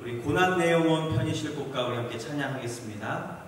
우리 고난 내용은 편이실 곡과 우리 함께 찬양하겠습니다.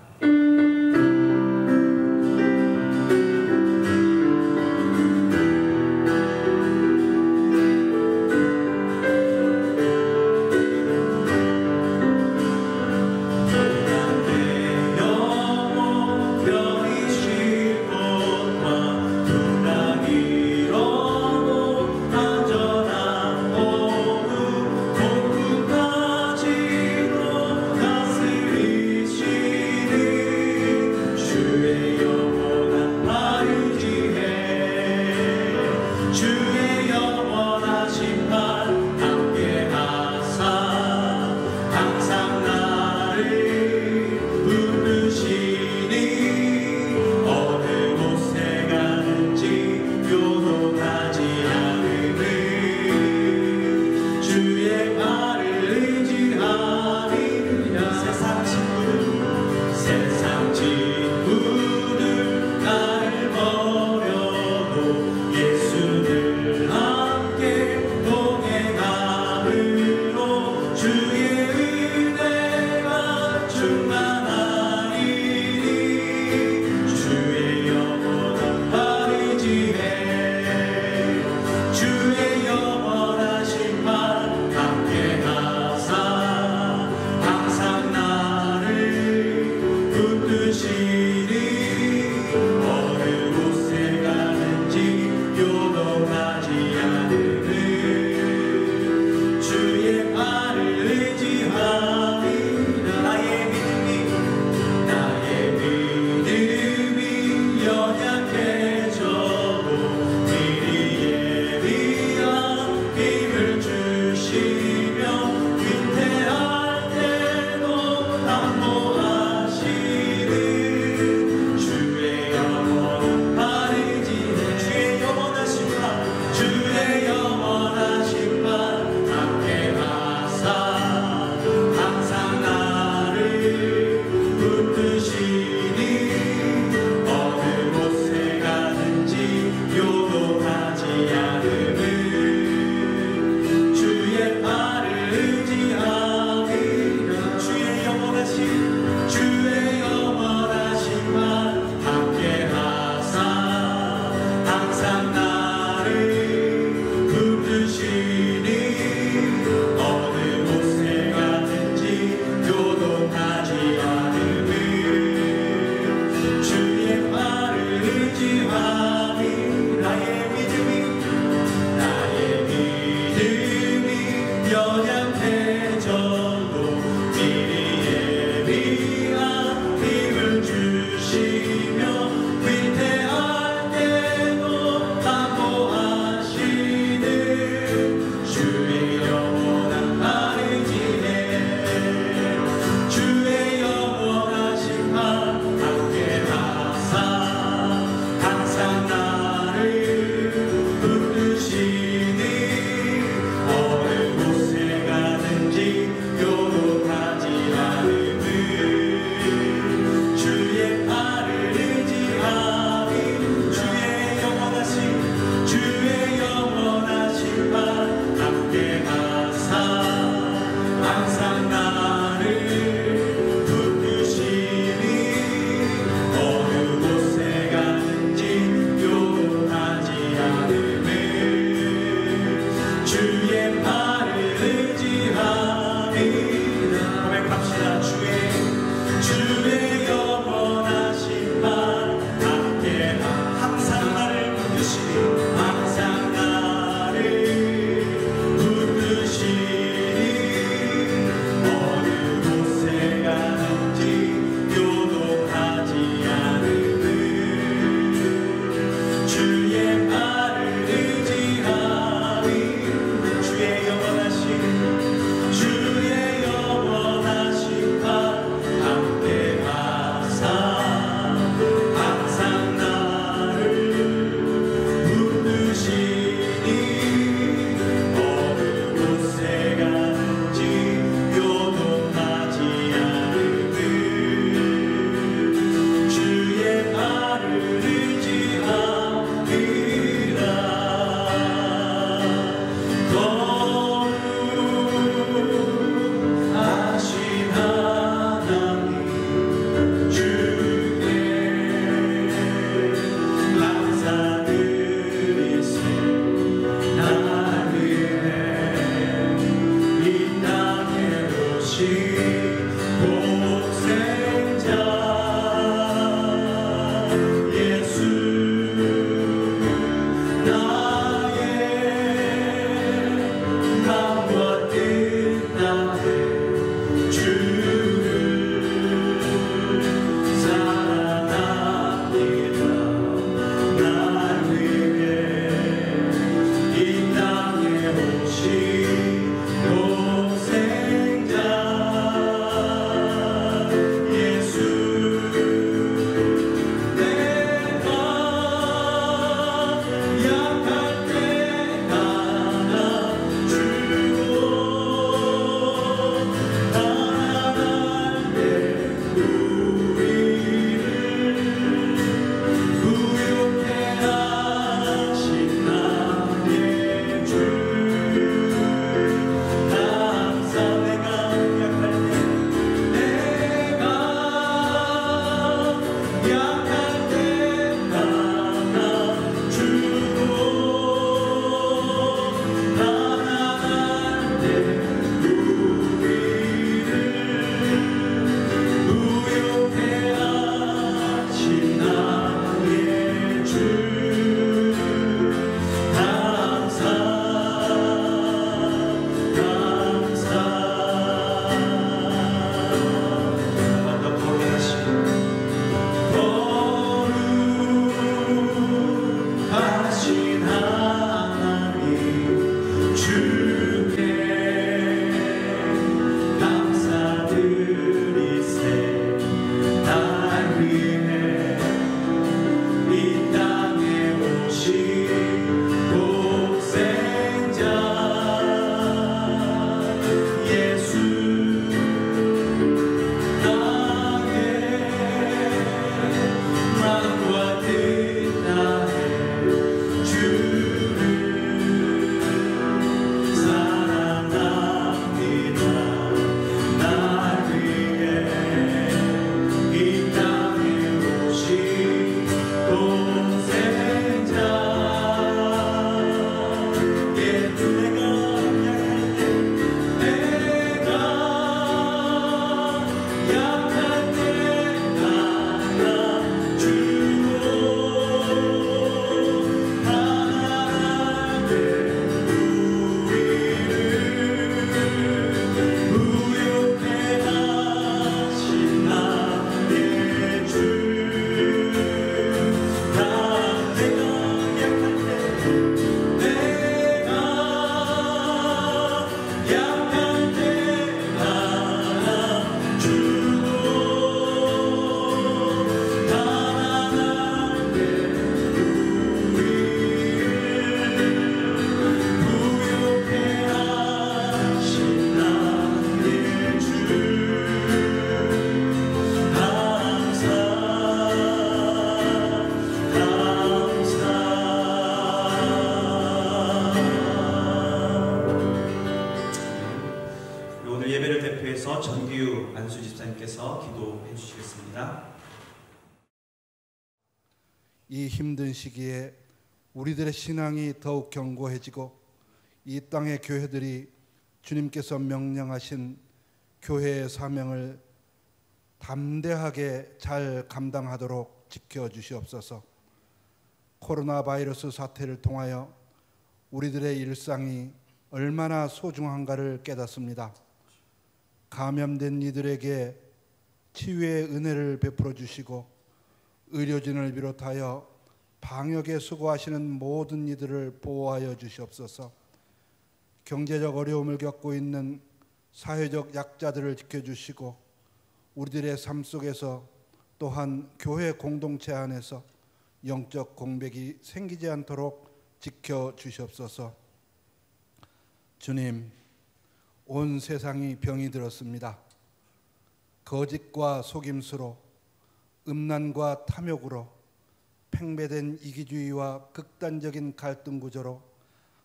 주의 팔을 의지하리라. 나의 믿음이 이 힘든 시기에 우리들의 신앙이 더욱 견고해지고 이 땅의 교회들이 주님께서 명령하신 교회의 사명을 담대하게 잘 감당하도록 지켜주시옵소서. 코로나 바이러스 사태를 통하여 우리들의 일상이 얼마나 소중한가를 깨닫습니다. 감염된 이들에게 치유의 은혜를 베풀어 주시고 의료진을 비롯하여 방역에 수고하시는 모든 이들을 보호하여 주시옵소서. 경제적 어려움을 겪고 있는 사회적 약자들을 지켜주시고 우리들의 삶 속에서 또한 교회 공동체 안에서 영적 공백이 생기지 않도록 지켜주시옵소서. 주님, 온 세상이 병이 들었습니다. 거짓과 속임수로 음란과 탐욕으로 팽배된 이기주의와 극단적인 갈등 구조로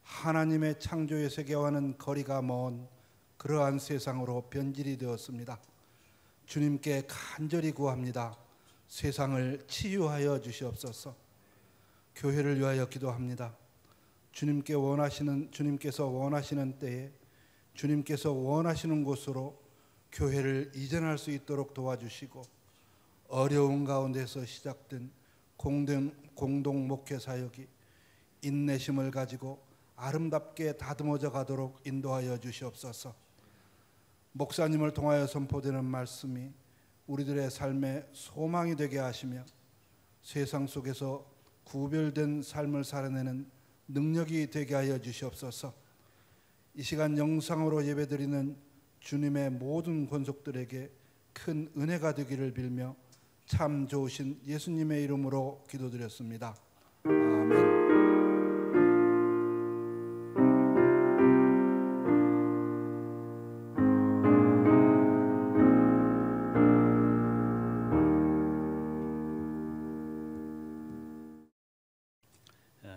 하나님의 창조의 세계와는 거리가 먼 그러한 세상으로 변질이 되었습니다. 주님께 간절히 구합니다. 세상을 치유하여 주시옵소서. 교회를 위하여 기도합니다. 주님께서 원하시는 때에 주님께서 원하시는 곳으로 교회를 이전할 수 있도록 도와주시고 어려운 가운데서 시작된 공동 목회 사역이 인내심을 가지고 아름답게 다듬어져 가도록 인도하여 주시옵소서. 목사님을 통하여 선포되는 말씀이 우리들의 삶의 소망이 되게 하시며 세상 속에서 구별된 삶을 살아내는 능력이 되게 하여 주시옵소서. 이 시간 영상으로 예배드리는 주님의 모든 권속들에게 큰 은혜가 되기를 빌며 참 좋으신 예수님의 이름으로 기도드렸습니다. 아멘.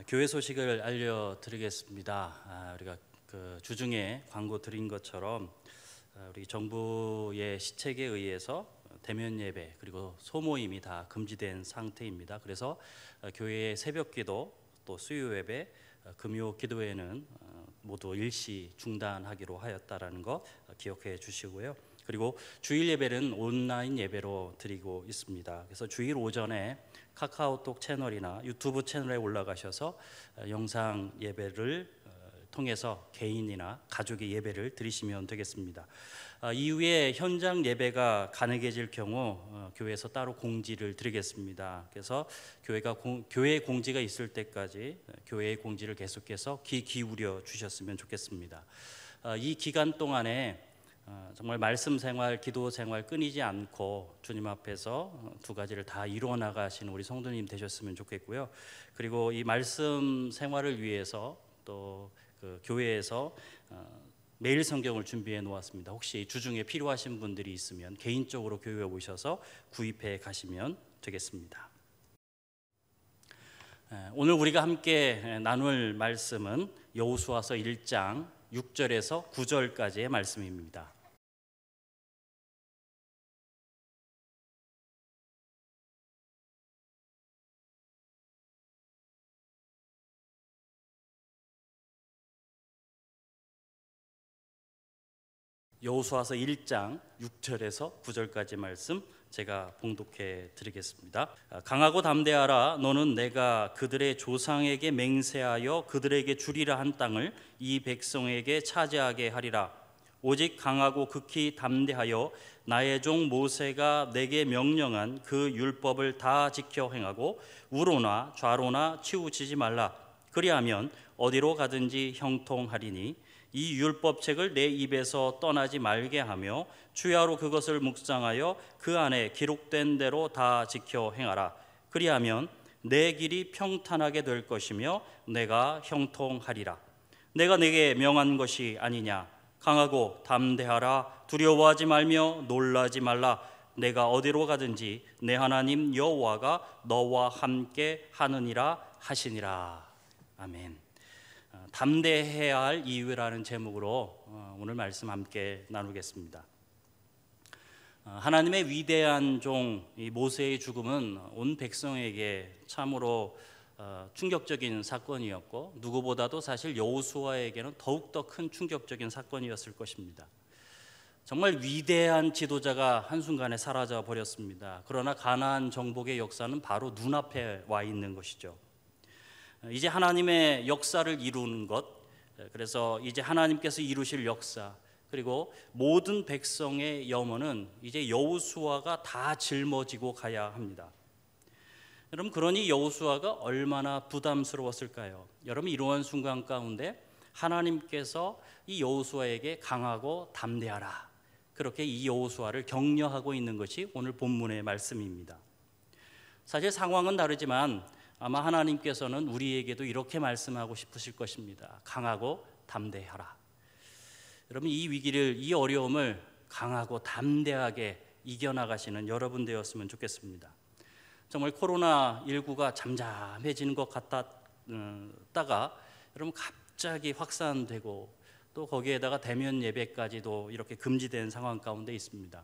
교회 소식을 알려드리겠습니다. 우리가 그 주중에 광고 드린 것처럼 우리 정부의 시책에 의해서 대면 예배 그리고 소모임이 다 금지된 상태입니다. 그래서 교회의 새벽기도 또 수요 예배, 금요 기도회는 모두 일시 중단하기로 하였다라는 거 기억해 주시고요. 그리고 주일 예배는 온라인 예배로 드리고 있습니다. 그래서 주일 오전에 카카오톡 채널이나 유튜브 채널에 올라가셔서 영상 예배를 통해서 개인이나 가족의 예배를 드리시면 되겠습니다. 이후에 현장 예배가 가능해질 경우 교회에서 따로 공지를 드리겠습니다. 그래서 교회 공지가 있을 때까지 교회의 공지를 계속해서 귀 기울여 주셨으면 좋겠습니다. 이 기간 동안에 정말 말씀 생활, 기도 생활 끊이지 않고 주님 앞에서 두 가지를 다 이루어 나가시는 우리 성도님 되셨으면 좋겠고요. 그리고 이 말씀 생활을 위해서 또 그 교회에서 매일 성경을 준비해 놓았습니다. 혹시 주중에 필요하신 분들이 있으면 개인적으로 교회에 오셔서 구입해 가시면 되겠습니다. 오늘 우리가 함께 나눌 말씀은 여호수아서 1장 6절에서 9절까지의 말씀입니다. 여호수아서 1장 6절에서 9절까지 말씀 제가 봉독해 드리겠습니다. 강하고 담대하라. 너는 내가 그들의 조상에게 맹세하여 그들에게 주리라 한 땅을 이 백성에게 차지하게 하리라. 오직 강하고 극히 담대하여 나의 종 모세가 내게 명령한 그 율법을 다 지켜 행하고 우로나 좌로나 치우치지 말라. 그리하면 어디로 가든지 형통하리니 이 율법책을 내 입에서 떠나지 말게 하며 주야로 그것을 묵상하여 그 안에 기록된 대로 다 지켜 행하라. 그리하면 내 길이 평탄하게 될 것이며 내가 형통하리라. 내가 내게 명한 것이 아니냐. 강하고 담대하라. 두려워하지 말며 놀라지 말라. 내가 어디로 가든지 내 하나님 여호와가 너와 함께 하느니라 하시니라. 아멘. 담대해야 할 이유라는 제목으로 오늘 말씀 함께 나누겠습니다. 하나님의 위대한 종 모세의 죽음은 온 백성에게 참으로 충격적인 사건이었고 누구보다도 사실 여호수아에게는 더욱더 큰 충격적인 사건이었을 것입니다. 정말 위대한 지도자가 한순간에 사라져 버렸습니다. 그러나 가나안 정복의 역사는 바로 눈앞에 와 있는 것이죠. 이제 하나님의 역사를 이루는 것, 그래서 이제 하나님께서 이루실 역사, 그리고 모든 백성의 염원은 이제 여호수아가 다 짊어지고 가야 합니다. 여러분, 그러니 여호수아가 얼마나 부담스러웠을까요? 여러분, 이러한 순간 가운데 하나님께서 이 여호수아에게 강하고 담대하라, 그렇게 이 여호수아를 격려하고 있는 것이 오늘 본문의 말씀입니다. 사실 상황은 다르지만 아마 하나님께서는 우리에게도 이렇게 말씀하고 싶으실 것입니다. 강하고 담대하라. 여러분, 이 위기를, 이 어려움을 강하고 담대하게 이겨나가시는 여러분 되었으면 좋겠습니다. 정말 코로나19가 잠잠해지는 것 같다가 여러분 갑자기 확산되고 또 거기에다가 대면 예배까지도 이렇게 금지된 상황 가운데 있습니다.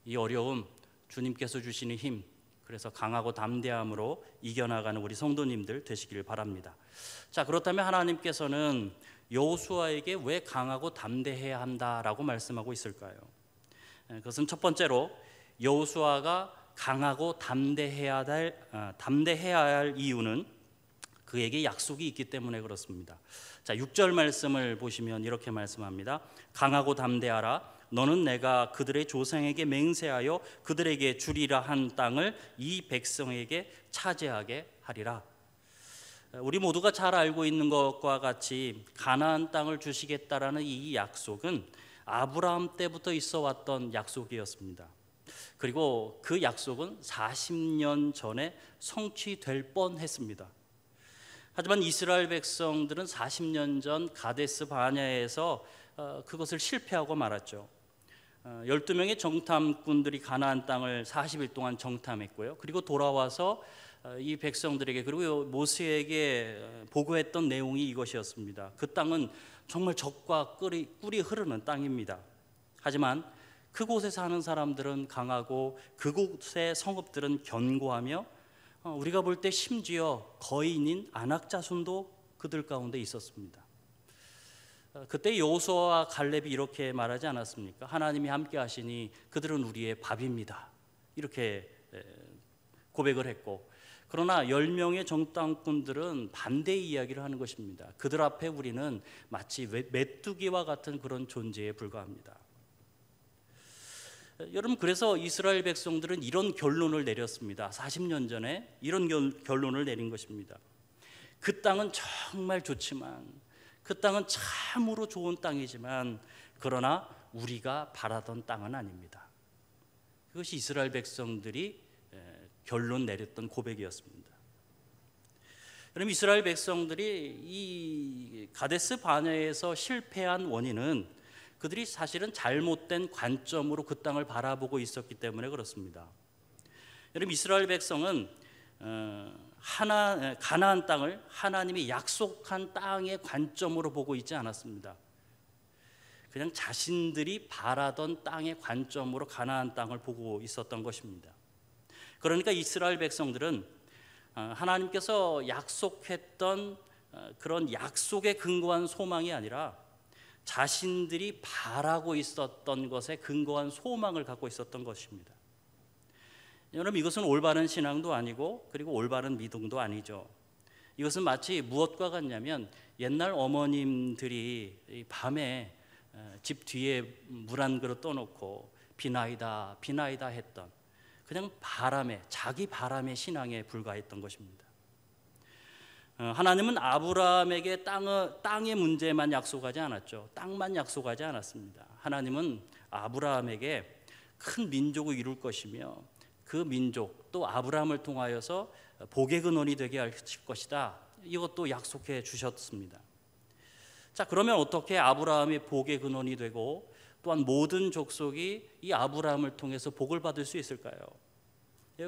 이 어려움 주님께서 주시는 힘, 그래서 강하고 담대함으로 이겨나가는 우리 성도님들 되시길 바랍니다. 자, 그렇다면 하나님께서는 여호수아에게 왜 강하고 담대해야 한다라고 말씀하고 있을까요? 그것은 첫 번째로 여호수아가 강하고 담대해야 할 이유는 그에게 약속이 있기 때문에 그렇습니다. 자, 6절 말씀을 보시면 이렇게 말씀합니다. 강하고 담대하라. 너는 내가 그들의 조상에게 맹세하여 그들에게 주리라 한 땅을 이 백성에게 차지하게 하리라. 우리 모두가 잘 알고 있는 것과 같이 가나안 땅을 주시겠다라는 이 약속은 아브라함 때부터 있어 왔던 약속이었습니다. 그리고 그 약속은 40년 전에 성취될 뻔했습니다. 하지만 이스라엘 백성들은 40년 전 가데스 바네아에서 그것을 실패하고 말았죠. 12명의 정탐꾼들이 가나안 땅을 40일 동안 정탐했고요. 그리고 돌아와서 이 백성들에게 그리고 모세에게 보고했던 내용이 이것이었습니다. 그 땅은 정말 젖과 꿀이 흐르는 땅입니다. 하지만 그곳에 사는 사람들은 강하고 그곳의 성읍들은 견고하며 우리가 볼 때 심지어 거인인 안악자손도 그들 가운데 있었습니다. 그때 여호수아와 갈렙이 이렇게 말하지 않았습니까? 하나님이 함께 하시니 그들은 우리의 밥입니다. 이렇게 고백을 했고, 그러나 10명의 정탐꾼들은 반대의 이야기를 하는 것입니다. 그들 앞에 우리는 마치 메뚜기와 같은 그런 존재에 불과합니다. 여러분, 그래서 이스라엘 백성들은 이런 결론을 내렸습니다. 40년 전에 이런 결론을 내린 것입니다. 그 땅은 정말 좋지만, 그 땅은 참으로 좋은 땅이지만, 그러나 우리가 바라던 땅은 아닙니다. 그것이 이스라엘 백성들이 결론 내렸던 고백이었습니다. 여러분, 이스라엘 백성들이 이 가데스 바네아에서 실패한 원인은 그들이 사실은 잘못된 관점으로 그 땅을 바라보고 있었기 때문에 그렇습니다. 여러분, 이스라엘 백성은 가나안 땅을 하나님이 약속한 땅의 관점으로 보고 있지 않았습니다. 그냥 자신들이 바라던 땅의 관점으로 가나안 땅을 보고 있었던 것입니다. 그러니까 이스라엘 백성들은 하나님께서 약속했던 그런 약속에 근거한 소망이 아니라 자신들이 바라고 있었던 것에 근거한 소망을 갖고 있었던 것입니다. 여러분, 이것은 올바른 신앙도 아니고 그리고 올바른 믿음도 아니죠. 이것은 마치 무엇과 같냐면 옛날 어머님들이 밤에 집 뒤에 물 한 그릇 떠놓고 비나이다 비나이다 했던 그냥 자기 바람의 신앙에 불과했던 것입니다. 하나님은 아브라함에게 땅의 문제만 약속하지 않았죠. 땅만 약속하지 않았습니다. 하나님은 아브라함에게 큰 민족을 이룰 것이며 그 민족 또 아브라함을 통하여서 복의 근원이 되게 하실 것이다. 이것도 약속해 주셨습니다. 자, 그러면 어떻게 아브라함이 복의 근원이 되고 또한 모든 족속이 이 아브라함을 통해서 복을 받을 수 있을까요?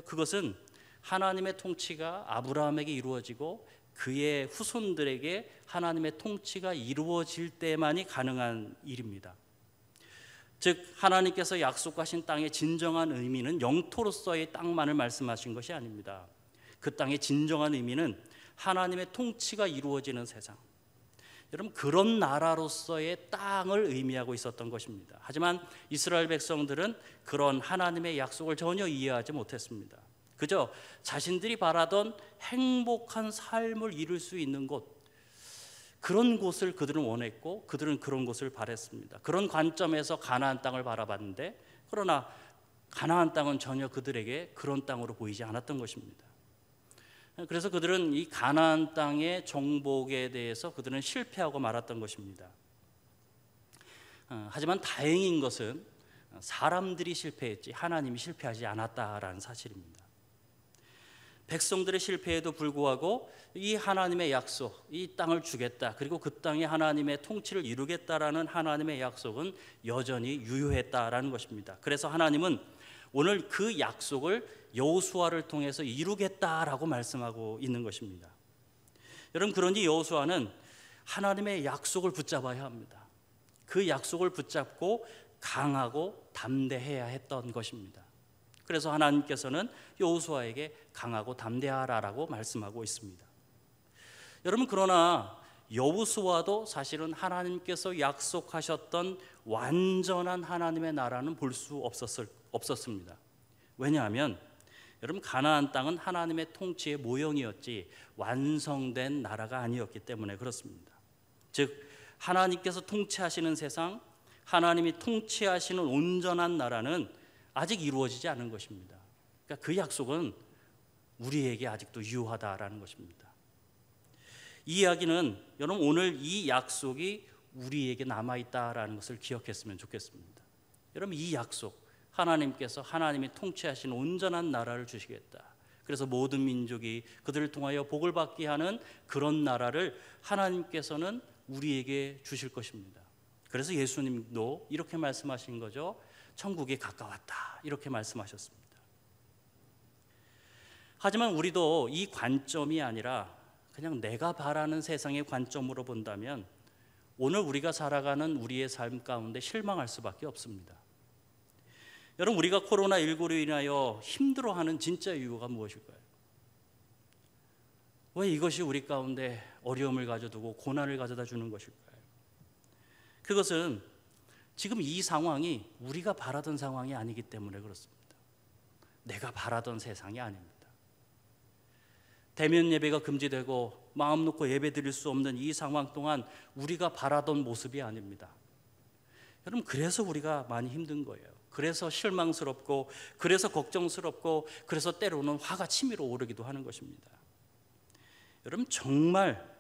그것은 하나님의 통치가 아브라함에게 이루어지고 그의 후손들에게 하나님의 통치가 이루어질 때만이 가능한 일입니다. 즉, 하나님께서 약속하신 땅의 진정한 의미는 영토로서의 땅만을 말씀하신 것이 아닙니다. 그 땅의 진정한 의미는 하나님의 통치가 이루어지는 세상, 여러분, 그런 나라로서의 땅을 의미하고 있었던 것입니다. 하지만 이스라엘 백성들은 그런 하나님의 약속을 전혀 이해하지 못했습니다. 그저 자신들이 바라던 행복한 삶을 이룰 수 있는 곳, 그런 곳을 그들은 원했고 그들은 그런 곳을 바랬습니다. 그런 관점에서 가나안 땅을 바라봤는데, 그러나 가나안 땅은 전혀 그들에게 그런 땅으로 보이지 않았던 것입니다. 그래서 그들은 이 가나안 땅의 정복에 대해서 그들은 실패하고 말았던 것입니다. 하지만 다행인 것은 사람들이 실패했지 하나님이 실패하지 않았다라는 사실입니다. 백성들의 실패에도 불구하고 이 하나님의 약속, 이 땅을 주겠다, 그리고 그 땅에 하나님의 통치를 이루겠다라는 하나님의 약속은 여전히 유효했다라는 것입니다. 그래서 하나님은 오늘 그 약속을 여호수아를 통해서 이루겠다라고 말씀하고 있는 것입니다. 여러분, 그러니 여호수아는 하나님의 약속을 붙잡아야 합니다. 그 약속을 붙잡고 강하고 담대해야 했던 것입니다. 그래서 하나님께서는 여호수아에게 강하고 담대하라라고 말씀하고 있습니다. 여러분, 그러나 여호수아도 사실은 하나님께서 약속하셨던 완전한 하나님의 나라는 볼 수 없었습니다. 왜냐하면 여러분, 가나안 땅은 하나님의 통치의 모형이었지 완성된 나라가 아니었기 때문에 그렇습니다. 즉 하나님께서 통치하시는 세상, 하나님이 통치하시는 온전한 나라는 아직 이루어지지 않은 것입니다. 그러니까 그 약속은 우리에게 아직도 유효하다라는 것입니다. 이 이야기는 여러분, 오늘 이 약속이 우리에게 남아있다라는 것을 기억했으면 좋겠습니다. 여러분, 이 약속, 하나님께서 하나님이 통치하시는 온전한 나라를 주시겠다, 그래서 모든 민족이 그들을 통하여 복을 받게 하는 그런 나라를 하나님께서는 우리에게 주실 것입니다. 그래서 예수님도 이렇게 말씀하신 거죠. 천국이 가까웠다, 이렇게 말씀하셨습니다. 하지만 우리도 이 관점이 아니라 그냥 내가 바라는 세상의 관점으로 본다면 오늘 우리가 살아가는 우리의 삶 가운데 실망할 수밖에 없습니다. 여러분, 우리가 코로나19로 인하여 힘들어하는 진짜 이유가 무엇일까요? 왜 이것이 우리 가운데 어려움을 가져두고 고난을 가져다 주는 것일까요? 그것은 지금 이 상황이 우리가 바라던 상황이 아니기 때문에 그렇습니다. 내가 바라던 세상이 아닙니다. 대면 예배가 금지되고 마음 놓고 예배 드릴 수 없는 이 상황 동안 우리가 바라던 모습이 아닙니다. 여러분, 그래서 우리가 많이 힘든 거예요. 그래서 실망스럽고, 그래서 걱정스럽고, 그래서 때로는 화가 치밀어 오르기도 하는 것입니다. 여러분, 정말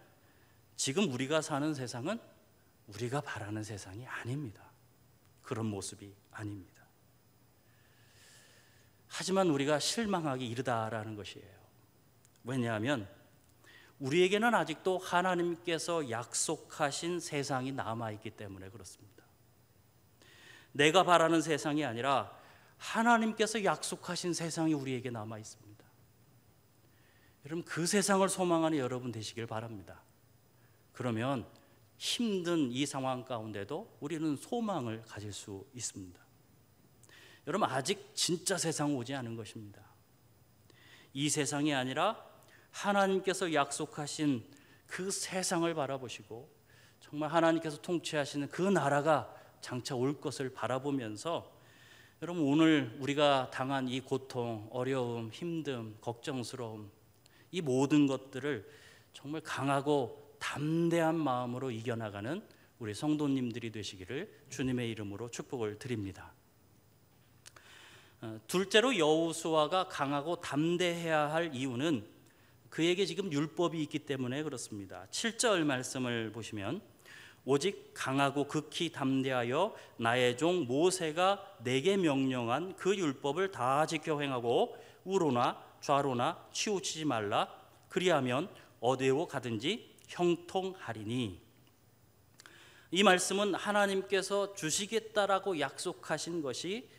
지금 우리가 사는 세상은 우리가 바라는 세상이 아닙니다. 그런 모습이 아닙니다. 하지만 우리가 실망하기 이르다라는 것이에요. 왜냐하면 우리에게는 아직도 하나님께서 약속하신 세상이 남아있기 때문에 그렇습니다. 내가 바라는 세상이 아니라 하나님께서 약속하신 세상이 우리에게 남아있습니다. 여러분, 그 세상을 소망하는 여러분 되시길 바랍니다. 그러면 힘든 이 상황 가운데도 우리는 소망을 가질 수 있습니다. 여러분, 아직 진짜 세상 오지 않은 것입니다. 이 세상이 아니라 하나님께서 약속하신 그 세상을 바라보시고 정말 하나님께서 통치하시는 그 나라가 장차 올 것을 바라보면서 여러분, 오늘 우리가 당한 이 고통, 어려움, 힘듦, 걱정스러움, 이 모든 것들을 정말 강하고 담대한 마음으로 이겨나가는 우리 성도님들이 되시기를 주님의 이름으로 축복을 드립니다. 둘째로 여호수아가 강하고 담대해야 할 이유는 그에게 지금 율법이 있기 때문에 그렇습니다. 7절 말씀을 보시면 오직 강하고 극히 담대하여 나의 종 모세가 내게 명령한 그 율법을 다 지켜 행하고 우로나 좌로나 치우치지 말라. 그리하면 어디로 가든지 형통하리니. 이 말씀은 하나님께서 주시겠다라고 약속하신 것이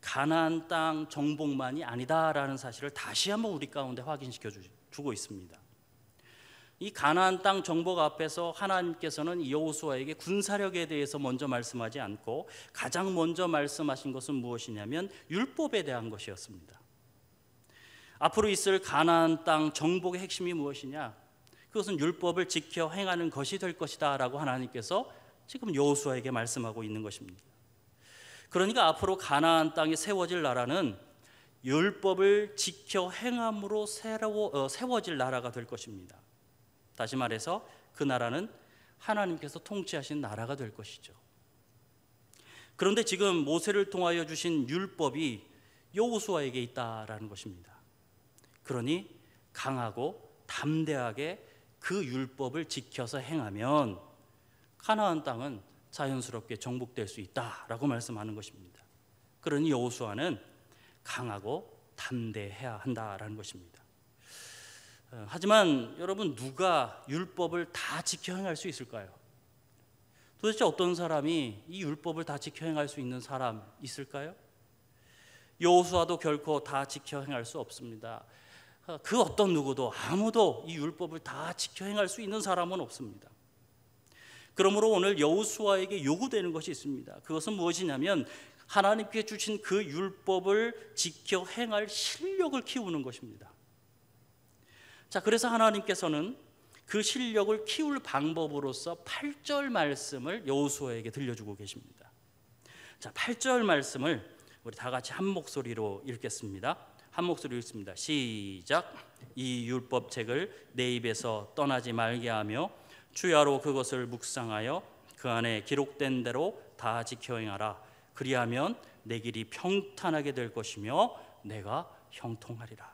가나안 땅 정복만이 아니다라는 사실을 다시 한번 우리 가운데 확인시켜 주고 있습니다. 이 가나안 땅 정복 앞에서 하나님께서는 여호수아에게 군사력에 대해서 먼저 말씀하지 않고 가장 먼저 말씀하신 것은 무엇이냐면 율법에 대한 것이었습니다. 앞으로 있을 가나안 땅 정복의 핵심이 무엇이냐? 그것은 율법을 지켜 행하는 것이 될 것이다 라고 하나님께서 지금 여호수아에게 말씀하고 있는 것입니다. 그러니까 앞으로 가나안 땅에 세워질 나라는 율법을 지켜 행함으로 세워질 나라가 될 것입니다. 다시 말해서 그 나라는 하나님께서 통치하신 나라가 될 것이죠. 그런데 지금 모세를 통하여 주신 율법이 여호수아에게 있다라는 것입니다. 그러니 강하고 담대하게 그 율법을 지켜서 행하면 가나안 땅은 자연스럽게 정복될 수 있다라고 말씀하는 것입니다. 그러니 여호수아는 강하고 담대해야 한다라는 것입니다. 하지만 여러분, 누가 율법을 다 지켜 행할 수 있을까요? 도대체 어떤 사람이 이 율법을 다 지켜 행할 수 있는 사람 있을까요? 여호수아도 결코 다 지켜 행할 수 없습니다. 그 어떤 누구도 아무도 이 율법을 다 지켜 행할 수 있는 사람은 없습니다. 그러므로 오늘 여호수아에게 요구되는 것이 있습니다. 그것은 무엇이냐면 하나님께 주신 그 율법을 지켜 행할 실력을 키우는 것입니다. 자, 그래서 하나님께서는 그 실력을 키울 방법으로서 8절 말씀을 여호수아에게 들려주고 계십니다. 자, 8절 말씀을 우리 다 같이 한 목소리로 읽겠습니다. 한 목소리로 읽습니다. 시작. 이 율법책을 내 입에서 떠나지 말게 하며 주야로 그것을 묵상하여 그 안에 기록된 대로 다 지켜 행하라. 그리하면 내 길이 평탄하게 될 것이며 내가 형통하리라.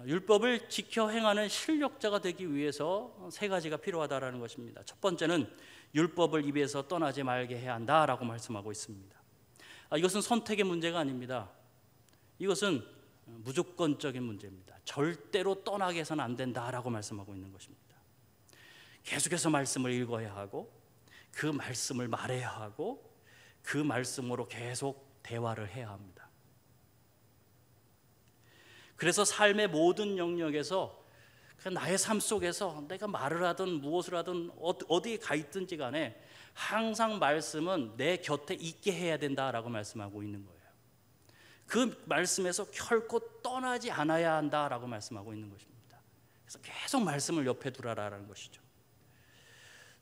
율법을 지켜 행하는 실력자가 되기 위해서 세 가지가 필요하다라는 것입니다. 첫 번째는 율법을 입에서 떠나지 말게 해야 한다라고 말씀하고 있습니다. 이것은 선택의 문제가 아닙니다. 이것은 무조건적인 문제입니다. 절대로 떠나게 해서는 안 된다라고 말씀하고 있는 것입니다. 계속해서 말씀을 읽어야 하고 그 말씀을 말해야 하고 그 말씀으로 계속 대화를 해야 합니다. 그래서 삶의 모든 영역에서 나의 삶 속에서 내가 말을 하든 무엇을 하든 어디에 가 있든지 간에 항상 말씀은 내 곁에 있게 해야 된다라고 말씀하고 있는 거예요. 그 말씀에서 결코 떠나지 않아야 한다라고 말씀하고 있는 것입니다. 그래서 계속 말씀을 옆에 두라라는 것이죠.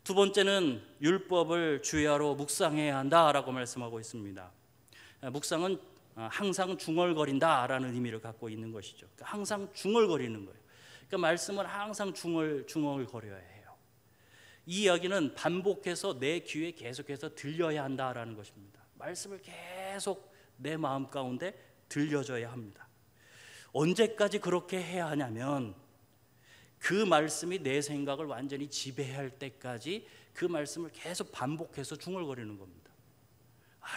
두 번째는 율법을 주야로 묵상해야 한다라고 말씀하고 있습니다. 묵상은 항상 중얼거린다라는 의미를 갖고 있는 것이죠. 그러니까 항상 중얼거리는 거예요. 그러니까 말씀을 항상 중얼거려야 해요. 이 이야기는 반복해서 내 귀에 계속해서 들려야 한다라는 것입니다. 말씀을 계속 내 마음 가운데 들려줘야 합니다. 언제까지 그렇게 해야 하냐면 그 말씀이 내 생각을 완전히 지배할 때까지 그 말씀을 계속 반복해서 중얼거리는 겁니다.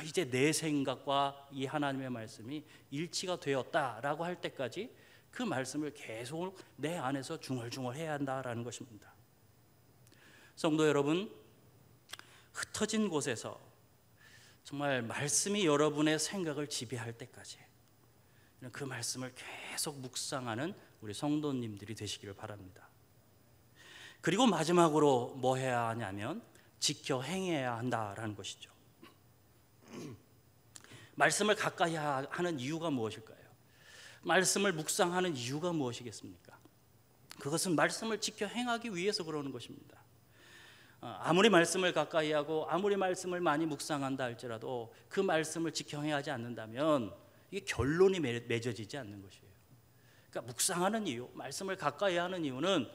이제 내 생각과 이 하나님의 말씀이 일치가 되었다라고 할 때까지 그 말씀을 계속 내 안에서 중얼중얼 해야 한다라는 것입니다. 성도 여러분, 흩어진 곳에서 정말 말씀이 여러분의 생각을 지배할 때까지 그 말씀을 계속 묵상하는 우리 성도님들이 되시기를 바랍니다. 그리고 마지막으로 뭐 해야 하냐면 지켜 행해야 한다라는 것이죠. 말씀을 가까이 하는 이유가 무엇일까요? 말씀을 묵상하는 이유가 무엇이겠습니까? 그것은 말씀을 지켜 행하기 위해서 그러는 것입니다. 아무리 말씀을 가까이 하고 아무리 말씀을 많이 묵상한다 할지라도 그 말씀을 지켜 행하지 않는다면 이게 결론이 맺어지지 않는 것이에요. 그러니까 묵상하는 이유, 말씀을 가까이 하는 이유는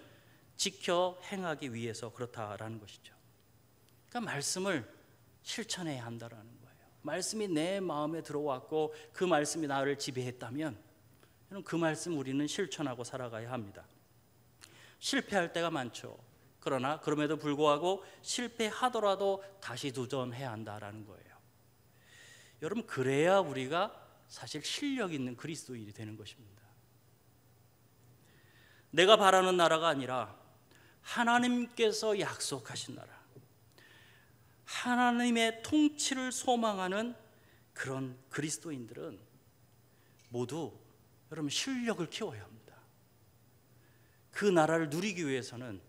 지켜 행하기 위해서 그렇다라는 것이죠. 그러니까 말씀을 실천해야 한다라는 거예요. 말씀이 내 마음에 들어왔고 그 말씀이 나를 지배했다면 그 말씀 우리는 실천하고 살아가야 합니다. 실패할 때가 많죠. 그러나 그럼에도 불구하고 실패하더라도 다시 도전해야 한다라는 거예요. 여러분, 그래야 우리가 사실 실력 있는 그리스도인이 되는 것입니다. 내가 바라는 나라가 아니라 하나님께서 약속하신 나라, 하나님의 통치를 소망하는 그런 그리스도인들은 모두 여러분 실력을 키워야 합니다. 그 나라를 누리기 위해서는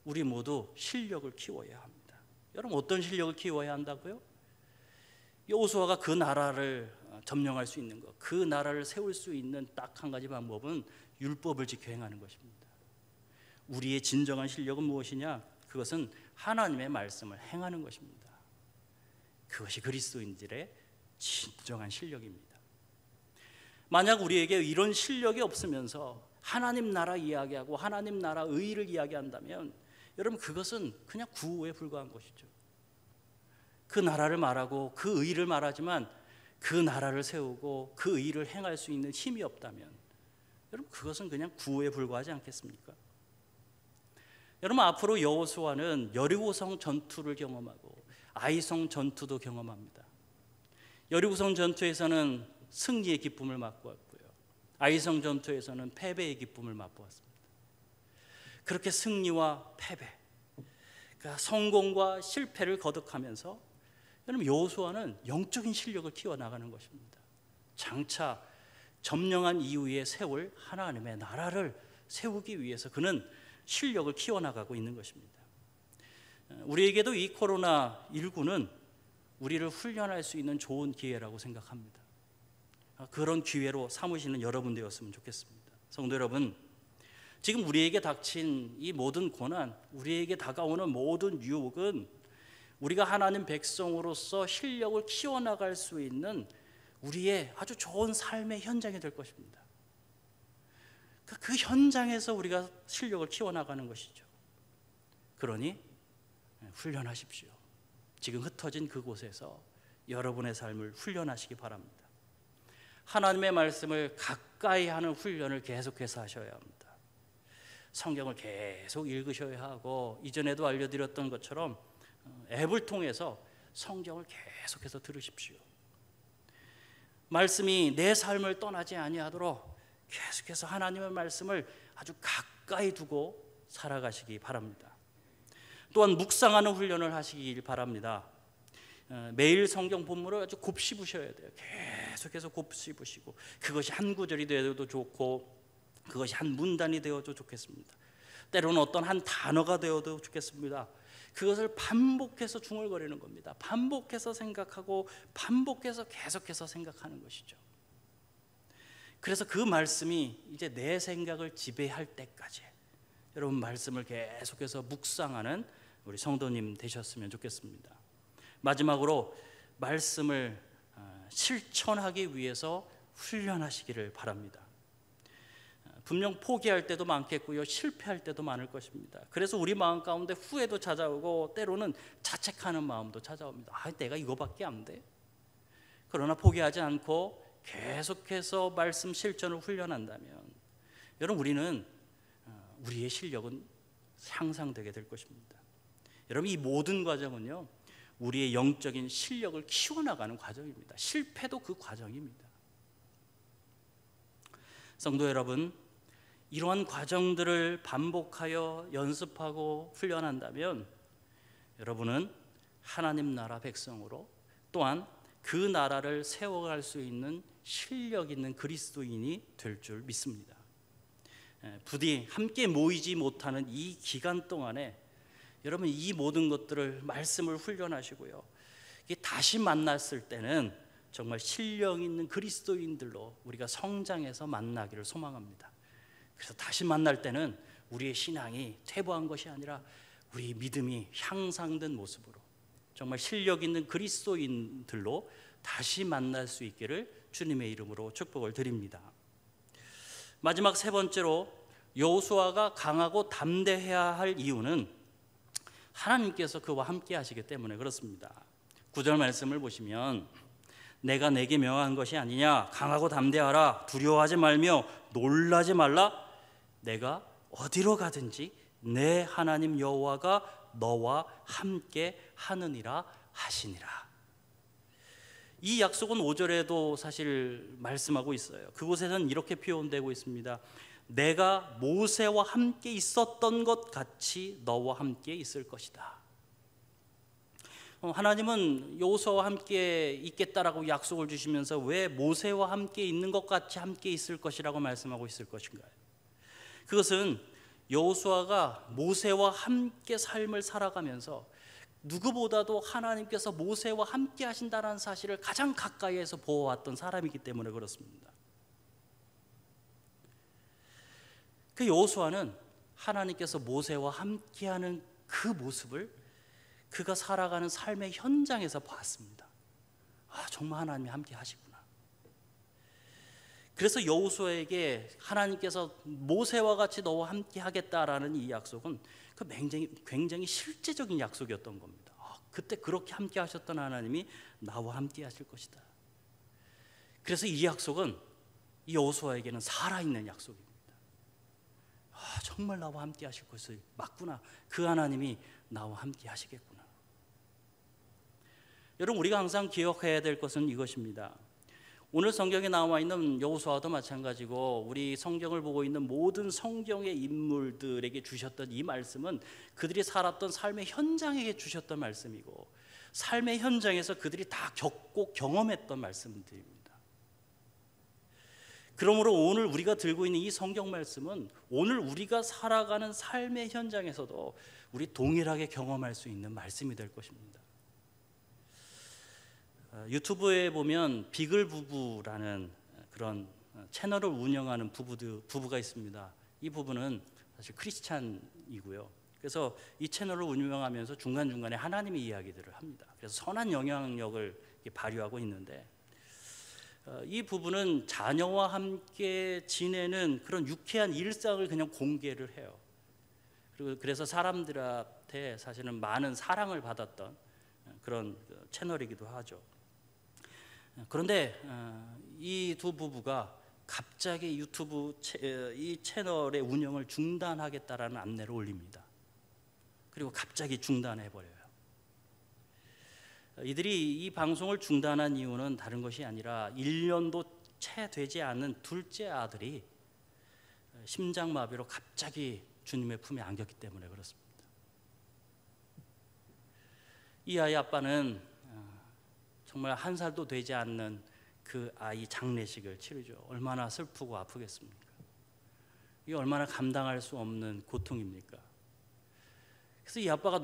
우리 모두 실력을 키워야 합니다. 여러분, 어떤 실력을 키워야 한다고요? 여호수아가 그 나라를 점령할 수 있는 것, 그 나라를 세울 수 있는 딱 한 가지 방법은 율법을 지켜 행하는 것입니다. 우리의 진정한 실력은 무엇이냐? 그것은 하나님의 말씀을 행하는 것입니다. 그것이 그리스도인들의 진정한 실력입니다. 만약 우리에게 이런 실력이 없으면서 하나님 나라 이야기하고 하나님 나라 의를 이야기한다면 여러분, 그것은 그냥 구호에 불과한 것이죠. 그 나라를 말하고 그 의를 말하지만 그 나라를 세우고 그 의를 행할 수 있는 힘이 없다면 여러분, 그것은 그냥 구호에 불과하지 않겠습니까? 여러분, 앞으로 여호수아는 여리고성 전투를 경험하고 아이성 전투도 경험합니다. 여리고성 전투에서는 승리의 기쁨을 맛보았고요, 아이성 전투에서는 패배의 기쁨을 맛보았습니다. 그렇게 승리와 패배, 그러니까 성공과 실패를 거듭하면서 여러분, 여호수아는 영적인 실력을 키워나가는 것입니다. 장차 점령한 이후에 세울 하나님의 나라를 세우기 위해서 그는 실력을 키워나가고 있는 것입니다. 우리에게도 이 코로나19는 우리를 훈련할 수 있는 좋은 기회라고 생각합니다. 그런 기회로 삼으시는 여러분 되었으면 좋겠습니다. 성도 여러분, 지금 우리에게 닥친 이 모든 고난, 우리에게 다가오는 모든 유혹은 우리가 하나님 백성으로서 실력을 키워나갈 수 있는 우리의 아주 좋은 삶의 현장이 될 것입니다. 그 현장에서 우리가 실력을 키워나가는 것이죠. 그러니 훈련하십시오. 지금 흩어진 그곳에서 여러분의 삶을 훈련하시기 바랍니다. 하나님의 말씀을 가까이 하는 훈련을 계속해서 하셔야 합니다. 성경을 계속 읽으셔야 하고, 이전에도 알려드렸던 것처럼 앱을 통해서 성경을 계속해서 들으십시오. 말씀이 내 삶을 떠나지 아니하도록 계속해서 하나님의 말씀을 아주 가까이 두고 살아가시기 바랍니다. 또한 묵상하는 훈련을 하시길 바랍니다. 매일 성경 본문을 아주 곱씹으셔야 돼요. 계속해서 곱씹으시고, 그것이 한 구절이 되어도 좋고, 그것이 한 문단이 되어도 좋겠습니다. 때로는 어떤 한 단어가 되어도 좋겠습니다. 그것을 반복해서 중얼거리는 겁니다. 반복해서 생각하고 반복해서 계속해서 생각하는 것이죠. 그래서 그 말씀이 이제 내 생각을 지배할 때까지 여러분 말씀을 계속해서 묵상하는 우리 성도님 되셨으면 좋겠습니다. 마지막으로 말씀을 실천하기 위해서 훈련하시기를 바랍니다. 분명 포기할 때도 많겠고요, 실패할 때도 많을 것입니다. 그래서 우리 마음 가운데 후회도 찾아오고 때로는 자책하는 마음도 찾아옵니다. 내가 이거밖에 안 돼. 그러나 포기하지 않고 계속해서 말씀 실천을 훈련한다면 여러분 우리는 우리의 실력은 향상되게 될 것입니다. 여러분 이 모든 과정은요 우리의 영적인 실력을 키워나가는 과정입니다. 실패도 그 과정입니다. 성도 여러분, 이러한 과정들을 반복하여 연습하고 훈련한다면 여러분은 하나님 나라 백성으로, 또한 그 나라를 세워갈 수 있는 실력 있는 그리스도인이 될 줄 믿습니다. 부디 함께 모이지 못하는 이 기간 동안에 여러분 이 모든 것들을 말씀을 훈련하시고요, 다시 만났을 때는 정말 실력 있는 그리스도인들로 우리가 성장해서 만나기를 소망합니다. 그래서 다시 만날 때는 우리의 신앙이 퇴보한 것이 아니라 우리 믿음이 향상된 모습으로 정말 실력 있는 그리스도인들로 다시 만날 수 있기를 주님의 이름으로 축복을 드립니다. 마지막 세 번째로 여호수아가 강하고 담대해야 할 이유는 하나님께서 그와 함께 하시기 때문에 그렇습니다. 9절 말씀을 보시면 내가 내게 명한 것이 아니냐, 강하고 담대하라, 두려워하지 말며 놀라지 말라, 내가 어디로 가든지 내 하나님 여호와가 너와 함께 하느니라 하시니라. 이 약속은 5절에도 사실 말씀하고 있어요. 그곳에는 이렇게 표현되고 있습니다. 내가 모세와 함께 있었던 것 같이 너와 함께 있을 것이다. 하나님은 여호수아와 함께 있겠다라고 약속을 주시면서 왜 모세와 함께 있는 것 같이 함께 있을 것이라고 말씀하고 있을 것인가요? 그것은 여호수아가 모세와 함께 삶을 살아가면서 누구보다도 하나님께서 모세와 함께 하신다는 사실을 가장 가까이에서 보아왔던 사람이기 때문에 그렇습니다. 그 여호수아는 하나님께서 모세와 함께하는 그 모습을 그가 살아가는 삶의 현장에서 봤습니다. 정말 하나님이 함께 하시구나. 그래서 여호수아에게 하나님께서 모세와 같이 너와 함께 하겠다라는 이 약속은 굉장히 실제적인 약속이었던 겁니다. 그때 그렇게 함께 하셨던 하나님이 나와 함께 하실 것이다. 그래서 이 약속은 이 여호수아에게는 살아있는 약속입니다. 정말 나와 함께 하실 것이 맞구나. 그 하나님이 나와 함께 하시겠구나. 여러분 우리가 항상 기억해야 될 것은 이것입니다. 오늘 성경에 나와 있는 여호수아도 마찬가지고 우리 성경을 보고 있는 모든 성경의 인물들에게 주셨던 이 말씀은 그들이 살았던 삶의 현장에게 주셨던 말씀이고 삶의 현장에서 그들이 다 겪고 경험했던 말씀들입니다. 그러므로 오늘 우리가 들고 있는 이 성경 말씀은 오늘 우리가 살아가는 삶의 현장에서도 우리 동일하게 경험할 수 있는 말씀이 될 것입니다. 유튜브에 보면 비글 부부라는 그런 채널을 운영하는 부부가 있습니다. 이 부부는 사실 크리스찬이고요. 그래서 이 채널을 운영하면서 중간중간에 하나님의 이야기들을 합니다. 그래서 선한 영향력을 발휘하고 있는데, 이 부부는 자녀와 함께 지내는 그런 유쾌한 일상을 그냥 공개를 해요. 그리고 그래서 사람들한테 사실은 많은 사랑을 받았던 그런 채널이기도 하죠. 그런데 이 두 부부가 갑자기 유튜브 이 채널의 운영을 중단하겠다라는 안내를 올립니다. 그리고 갑자기 중단해버려요. 이들이 이 방송을 중단한 이유는 다른 것이 아니라 1년도 채 되지 않은 둘째 아들이 심장마비로 갑자기 주님의 품에 안겼기 때문에 그렇습니다. 이 아이 아빠는 정말 1살도 되지 않는 그 아이 장례식을 치르죠. 얼마나 슬프고 아프겠습니까? 이게 얼마나 감당할 수 없는 고통입니까? 그래서 이 아빠가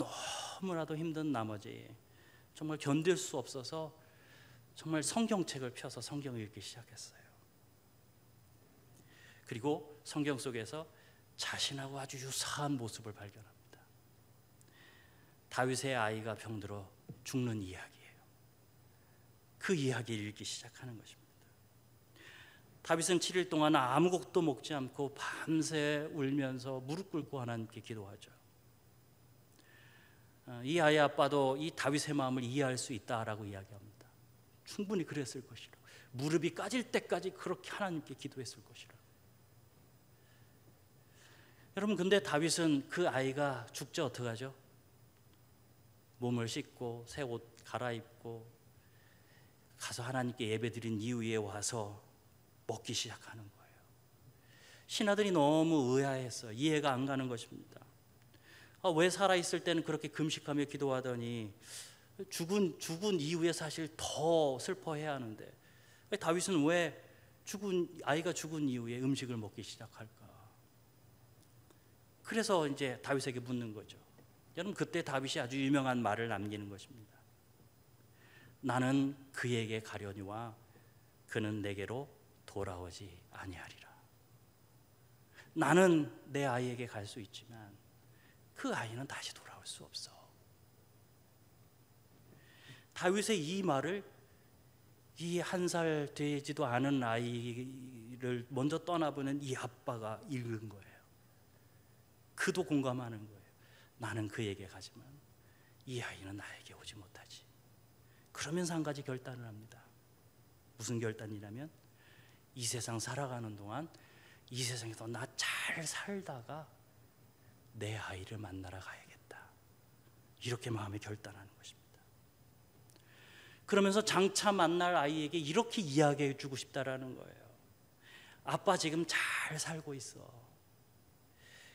너무나도 힘든 나머지 정말 견딜 수 없어서 정말 성경책을 펴서 성경을 읽기 시작했어요. 그리고 성경 속에서 자신하고 아주 유사한 모습을 발견합니다. 다윗의 아이가 병들어 죽는 이야기예요. 그 이야기를 읽기 시작하는 것입니다. 다윗은 7일 동안 아무것도 먹지 않고 밤새 울면서 무릎 꿇고 하나님께 기도하죠. 이 아이 아빠도 이 다윗의 마음을 이해할 수 있다라고 이야기합니다. 충분히 그랬을 것이라. 무릎이 까질 때까지 그렇게 하나님께 기도했을 것이라. 여러분, 근데 다윗은 그 아이가 죽자 어떡하죠? 몸을 씻고 새 옷 갈아입고 가서 하나님께 예배드린 이후에 와서 먹기 시작하는 거예요. 신하들이 너무 의아해서 이해가 안 가는 것입니다. 왜 살아있을 때는 그렇게 금식하며 기도하더니 죽은 이후에 사실 더 슬퍼해야 하는데 다윗은 왜 아이가 죽은 이후에 음식을 먹기 시작할까? 그래서 이제 다윗에게 묻는 거죠. 여러분, 그때 다윗이 아주 유명한 말을 남기는 것입니다. 나는 그에게 가려니와 그는 내게로 돌아오지 아니하리라. 나는 내 아이에게 갈 수 있지만 그 아이는 다시 돌아올 수 없어. 다윗의 이 말을 이 1살 되지도 않은 아이를 먼저 떠나보는 이 아빠가 읽은 거예요. 그도 공감하는 거예요. 나는 그에게 가지만 이 아이는 나에게 오지 못하지. 그러면서 한 가지 결단을 합니다. 무슨 결단이냐면 이 세상 살아가는 동안 이 세상에서 나 잘 살다가 내 아이를 만나러 가야겠다. 이렇게 마음에 결단하는 것입니다. 그러면서 장차 만날 아이에게 이렇게 이야기해 주고 싶다라는 거예요. 아빠 지금 잘 살고 있어.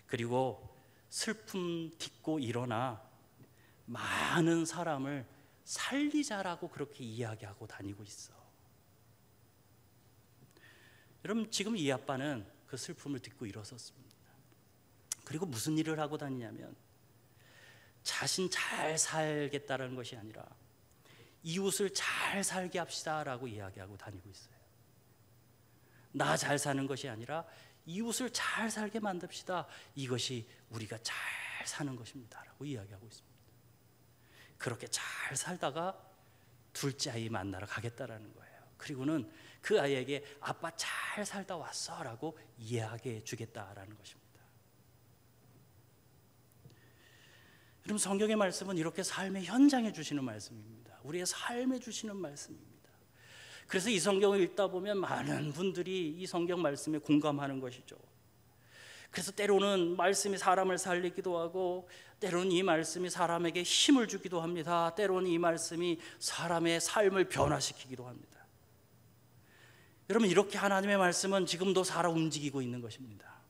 그리고 슬픔 딛고 일어나 많은 사람을 살리자라고 그렇게 이야기하고 다니고 있어. 여러분, 지금 이 아빠는 그 슬픔을 딛고 일어섰습니다. 그리고 무슨 일을 하고 다니냐면 자신 잘 살겠다는 것이 아니라 이웃을 잘 살게 합시다라고 이야기하고 다니고 있어요. 나 잘 사는 것이 아니라 이웃을 잘 살게 만듭시다. 이것이 우리가 잘 사는 것입니다 라고 이야기하고 있습니다. 그렇게 잘 살다가 둘째 아이 만나러 가겠다라는 거예요. 그리고는 그 아이에게 아빠 잘 살다 왔어 라고 이야기해 주겠다라는 것입니다. 여러분, 성경의 말씀은 이렇게 삶의 현장에 주시는 말씀입니다. 우리의 삶에 주시는 말씀입니다. 그래서 이 성경을 읽다 보면 많은 분들이 이 성경 말씀에 공감하는 것이죠. 그래서 때로는 말씀이 사람을 살리기도 하고 때로는 이 말씀이 사람에게 힘을 주기도 합니다. 때로는 이 말씀이 사람의 삶을 변화시키기도 합니다. 여러분, 이렇게 하나님의 말씀은 지금도 살아 움직이고 있는 것입니다.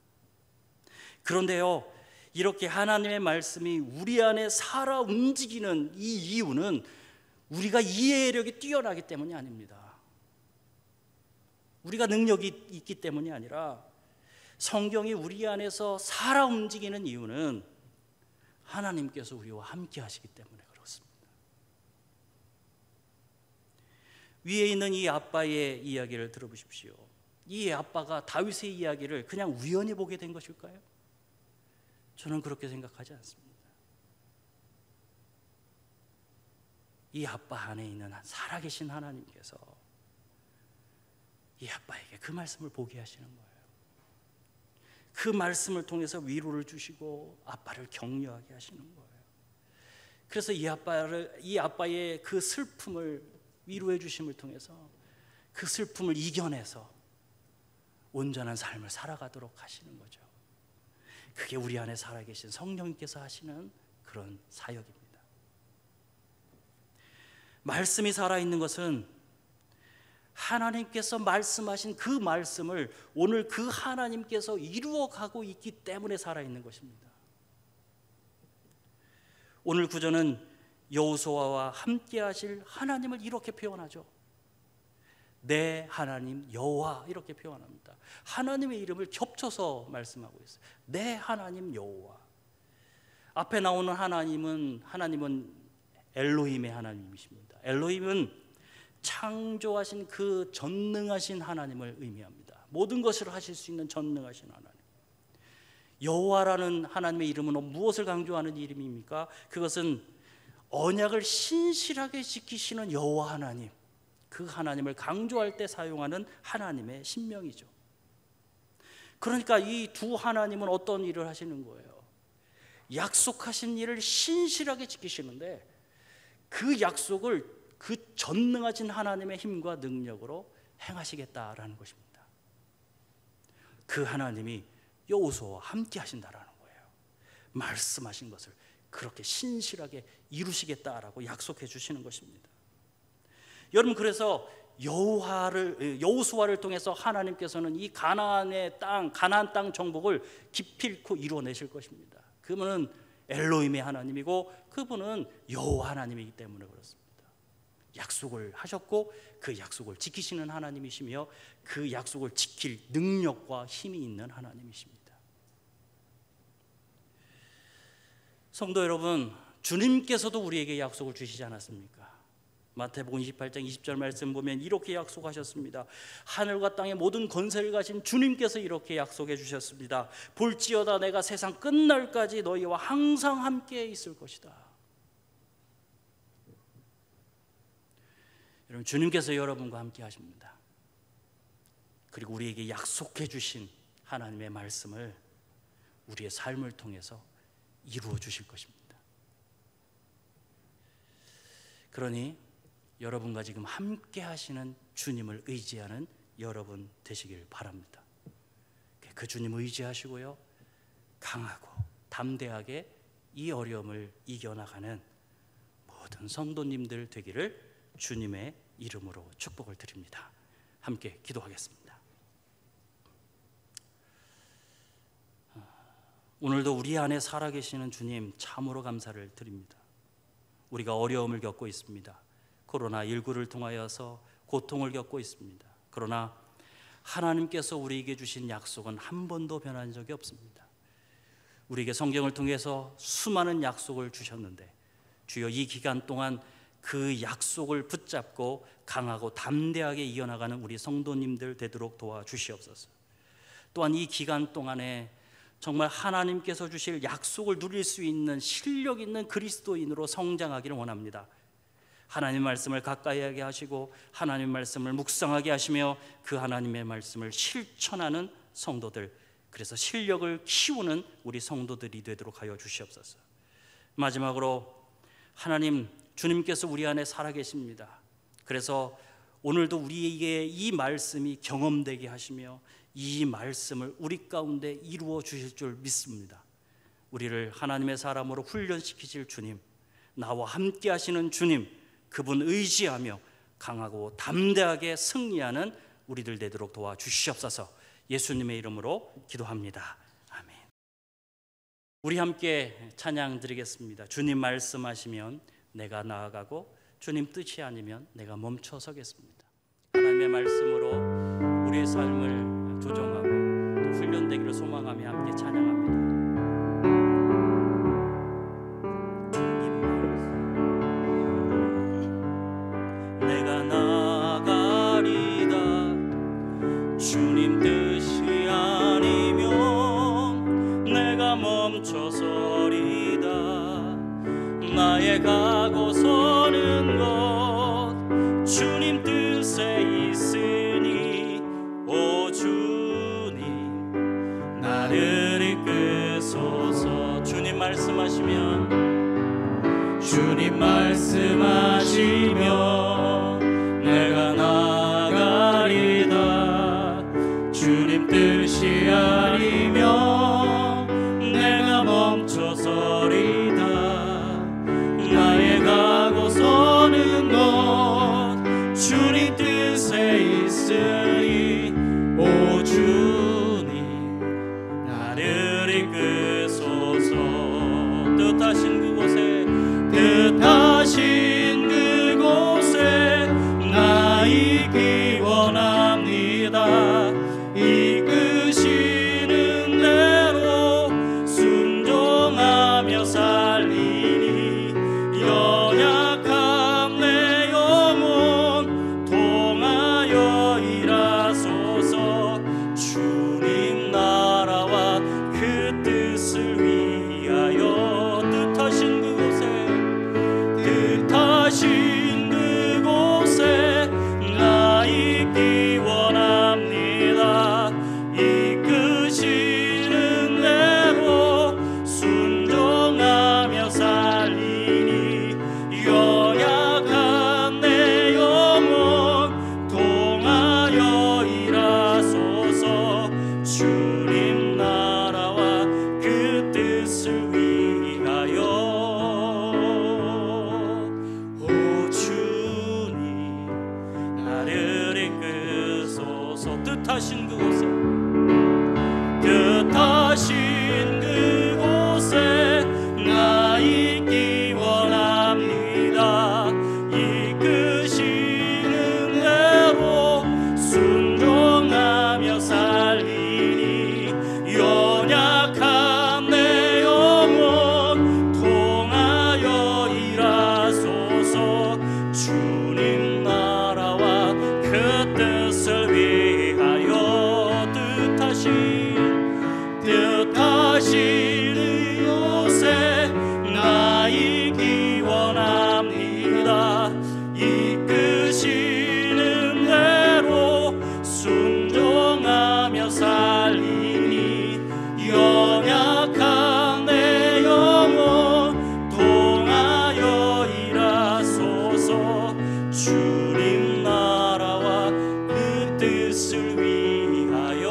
그런데요, 이렇게 하나님의 말씀이 우리 안에 살아 움직이는 이 이유는 우리가 이해력이 뛰어나기 때문이 아닙니다. 우리가 능력이 있기 때문이 아니라 성경이 우리 안에서 살아 움직이는 이유는 하나님께서 우리와 함께 하시기 때문에 그렇습니다. 위에 있는 이 아빠의 이야기를 들어보십시오. 이 아빠가 다윗의 이야기를 그냥 우연히 보게 된 것일까요? 저는 그렇게 생각하지 않습니다. 이 아빠 안에 있는 살아계신 하나님께서 이 아빠에게 그 말씀을 보게 하시는 거예요. 그 말씀을 통해서 위로를 주시고 아빠를 격려하게 하시는 거예요. 그래서 이 아빠의 그 슬픔을 위로해 주심을 통해서 그 슬픔을 이겨내서 온전한 삶을 살아가도록 하시는 거죠. 그게 우리 안에 살아계신 성령님께서 하시는 그런 사역입니다. 말씀이 살아있는 것은 하나님께서 말씀하신 그 말씀을 오늘 그 하나님께서 이루어가고 있기 때문에 살아있는 것입니다. 오늘 구절은 여호수아와 함께 하실 하나님을 이렇게 표현하죠. 내 하나님 여호와 이렇게 표현합니다. 하나님의 이름을 겹쳐서 말씀하고 있어요. 내 하나님 여호와. 앞에 나오는 하나님은 엘로힘의 하나님이십니다. 엘로힘은 창조하신 그 전능하신 하나님을 의미합니다. 모든 것을 하실 수 있는 전능하신 하나님. 여호와라는 하나님의 이름은 무엇을 강조하는 이름입니까? 그것은 언약을 신실하게 지키시는 여호와 하나님, 그 하나님을 강조할 때 사용하는 하나님의 신명이죠. 그러니까 이 두 하나님은 어떤 일을 하시는 거예요? 약속하신 일을 신실하게 지키시는데 그 약속을 그 전능하신 하나님의 힘과 능력으로 행하시겠다라는 것입니다. 그 하나님이 여호수아와 함께 하신다라는 거예요. 말씀하신 것을 그렇게 신실하게 이루시겠다라고 약속해 주시는 것입니다. 여러분, 그래서 여호수아를 통해서 하나님께서는 이 가나안 땅 정복을 기필코 이루어내실 것입니다. 그분은 엘로힘의 하나님이고 그분은 여호와 하나님이기 때문에 그렇습니다. 약속을 하셨고 그 약속을 지키시는 하나님이시며 그 약속을 지킬 능력과 힘이 있는 하나님이십니다. 성도 여러분, 주님께서도 우리에게 약속을 주시지 않았습니까? 마태복음 28장 20절 말씀 보면 이렇게 약속하셨습니다. 하늘과 땅의 모든 권세를 가진 주님께서 이렇게 약속해 주셨습니다. 볼지어다 내가 세상 끝날까지 너희와 항상 함께 있을 것이다. 여러분, 주님께서 여러분과 함께 하십니다. 그리고 우리에게 약속해 주신 하나님의 말씀을 우리의 삶을 통해서 이루어 주실 것입니다. 그러니 여러분과 지금 함께 하시는 주님을 의지하는 여러분 되시길 바랍니다. 그 주님을 의지하시고요, 강하고 담대하게 이 어려움을 이겨나가는 모든 성도님들 되기를 주님의 이름으로 축복을 드립니다. 함께 기도하겠습니다. 오늘도 우리 안에 살아계시는 주님 참으로 감사를 드립니다. 우리가 어려움을 겪고 있습니다. 코로나19를 통하여서 고통을 겪고 있습니다. 그러나 하나님께서 우리에게 주신 약속은 한 번도 변한 적이 없습니다. 우리에게 성경을 통해서 수많은 약속을 주셨는데 주여 이 기간 동안 그 약속을 붙잡고 강하고 담대하게 이어나가는 우리 성도님들 되도록 도와주시옵소서. 또한 이 기간 동안에 정말 하나님께서 주실 약속을 누릴 수 있는 실력 있는 그리스도인으로 성장하기를 원합니다. 하나님 말씀을 가까이 하게 하시고 하나님 말씀을 묵상하게 하시며 그 하나님의 말씀을 실천하는 성도들, 그래서 실력을 키우는 우리 성도들이 되도록 하여 주시옵소서. 마지막으로 하나님, 주님께서 우리 안에 살아계십니다. 그래서 오늘도 우리에게 이 말씀이 경험되게 하시며 이 말씀을 우리 가운데 이루어 주실 줄 믿습니다. 우리를 하나님의 사람으로 훈련시키실 주님, 나와 함께 하시는 주님, 그분 의지하며 강하고 담대하게 승리하는 우리들 되도록 도와주시옵소서. 예수님의 이름으로 기도합니다. 아멘. 우리 함께 찬양 드리겠습니다. 주님 말씀하시면 내가 나아가고 주님 뜻이 아니면 내가 멈춰 서겠습니다. 하나님의 말씀으로 우리의 삶을 조정하고 또 훈련되기를 소망하며 함께 찬양합니다. 내가 나아가리다 주님 말씀하시며 내가 나가리다. 주님 뜻이 아니면 내가 멈춰서리다. 나의 가고 서는 곳 주님 뜻에 있으니 오 주님 나를 이끄소서. 뜻하신 그곳에 나 있기 원합니다. 이끄시는 대로 순종하며 살리니 연약한 내 영혼 통하여 일하소서. 주님 나라와 그 뜻을 위하여 뜻하신 그곳에 나 있기 원합니다. 이끄시는 대로 순종하며 살리니 연약한 내 영혼 통하여 일하소서. 주님 나라와 그 뜻을 위하여 뜻하신 그곳에 나 있기 원합니다. 이끄시는 대로 순종하며 살리니 연약한 내 영혼 통하여 일하소서. 주님 나라와 그 뜻을 위하여 뜻하시는 곳에 나 있기 원합니다. 이끄시는 대로 순종하며 살리니 연약한 내 영혼 통하여 일하소서. 주님 나라와 그 뜻을 위하여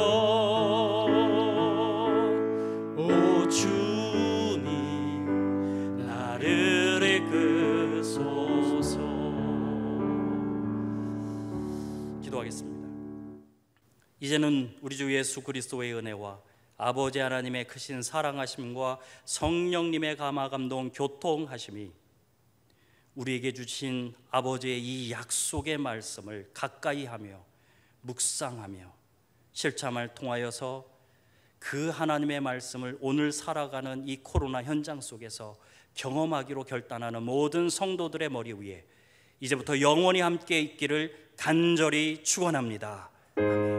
오 주님 나를 이끄소서. 기도하겠습니다. 이제는 우리 주 예수 그리스도의 은혜와 아버지 하나님의 크신 사랑하심과 성령님의 감화 감동 교통하심이 우리에게 주신 아버지의 이 약속의 말씀을 가까이 하며 묵상하며 실참을 통하여서 그 하나님의 말씀을 오늘 살아가는 이 코로나 현장 속에서 경험하기로 결단하는 모든 성도들의 머리 위에 이제부터 영원히 함께 있기를 간절히 축원합니다. 아멘.